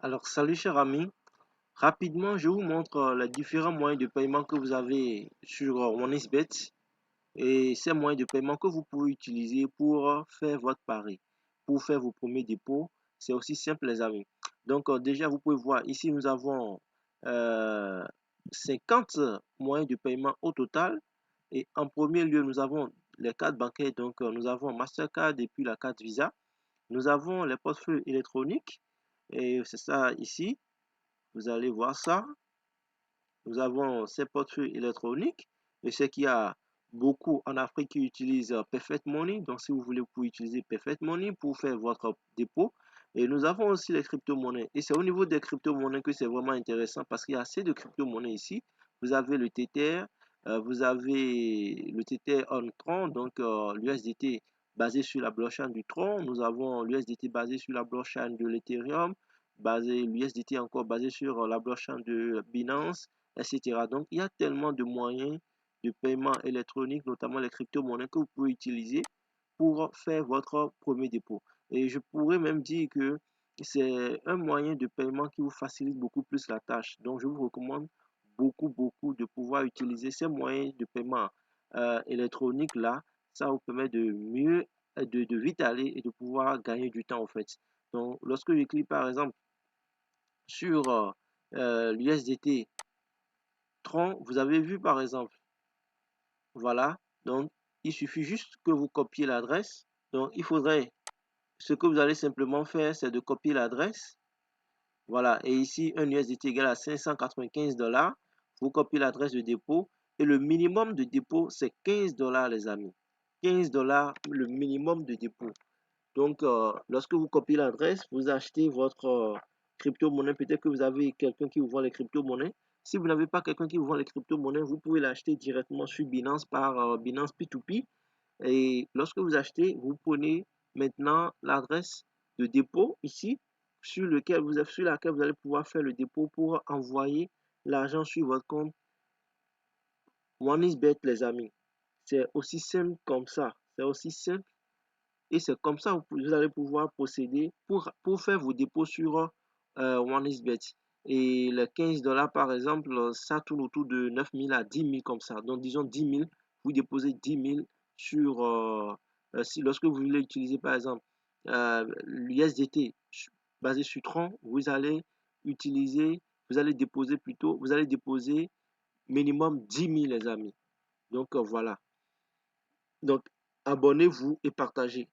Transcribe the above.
Alors, salut cher ami. Rapidement, je vous montre les différents moyens de paiement que vous avez sur OneXBet et ces moyens de paiement que vous pouvez utiliser pour faire votre pari, pour faire vos premiers dépôts. C'est aussi simple, les amis. Donc, déjà, vous pouvez voir ici, nous avons euh, 50 moyens de paiement au total. Et en premier lieu, nous avons les cartes bancaires. Donc, nous avons Mastercard et puis la carte Visa. Nous avons les portefeuilles électroniques. Et c'est ça ici. Vous allez voir ça. Nous avons ces portefeuilles électroniques. Et ce qu'il y a beaucoup en Afrique qui utilisent Perfect Money. Donc, si vous voulez, vous pouvez utiliser Perfect Money pour faire votre dépôt. Et nous avons aussi les crypto-monnaies. Et c'est au niveau des crypto-monnaies que c'est vraiment intéressant parce qu'il y a assez de crypto-monnaies ici. Vous avez le Tether, vous avez le Tether on Tron, donc l'USDT basé sur la blockchain du Tron. Nous avons l'USDT basé sur la blockchain de l'Ethereum, l'USDT encore basé sur la blockchain de Binance, etc. Donc, il y a tellement de moyens de paiement électronique, notamment les crypto-monnaies que vous pouvez utiliser pour faire votre premier dépôt. Et je pourrais même dire que c'est un moyen de paiement qui vous facilite beaucoup plus la tâche. Donc, je vous recommande beaucoup de pouvoir utiliser ces moyens de paiement électroniques là. Ça vous permet de mieux, de vite aller et de pouvoir gagner du temps en fait. Donc, lorsque je clique par exemple sur l'USDT Tron, vous avez vu par exemple, voilà, donc il suffit juste que vous copiez l'adresse. Donc, ce que vous allez simplement faire, c'est de copier l'adresse. Voilà, et ici, un USDT égal à 595 dollars. Vous copiez l'adresse de dépôt et le minimum de dépôt, c'est 15 dollars, les amis. 15 dollars, le minimum de dépôt. Donc, lorsque vous copiez l'adresse, vous achetez votre crypto-monnaie. Peut-être que vous avez quelqu'un qui vous vend les crypto-monnaies. Si vous n'avez pas quelqu'un qui vous vend les crypto-monnaies, vous pouvez l'acheter directement sur Binance par Binance P2P. Et lorsque vous achetez, vous prenez maintenant l'adresse de dépôt ici sur laquelle vous allez pouvoir faire le dépôt pour envoyer l'argent sur votre compte OneXBet, les amis. C'est aussi simple comme ça. C'est aussi simple et c'est comme ça que vous allez pouvoir procéder pour faire vos dépôts sur OneXBet. Et les 15 dollars, par exemple, ça tourne autour de 9 000 à 10 000 comme ça. Donc, disons 10 000, vous déposez 10 000 sur, si, lorsque vous voulez utiliser, par exemple, l'USDT basé sur Tron, vous allez déposer plutôt, vous allez déposer minimum 10 000, les amis. Donc, voilà. Donc, abonnez-vous et partagez.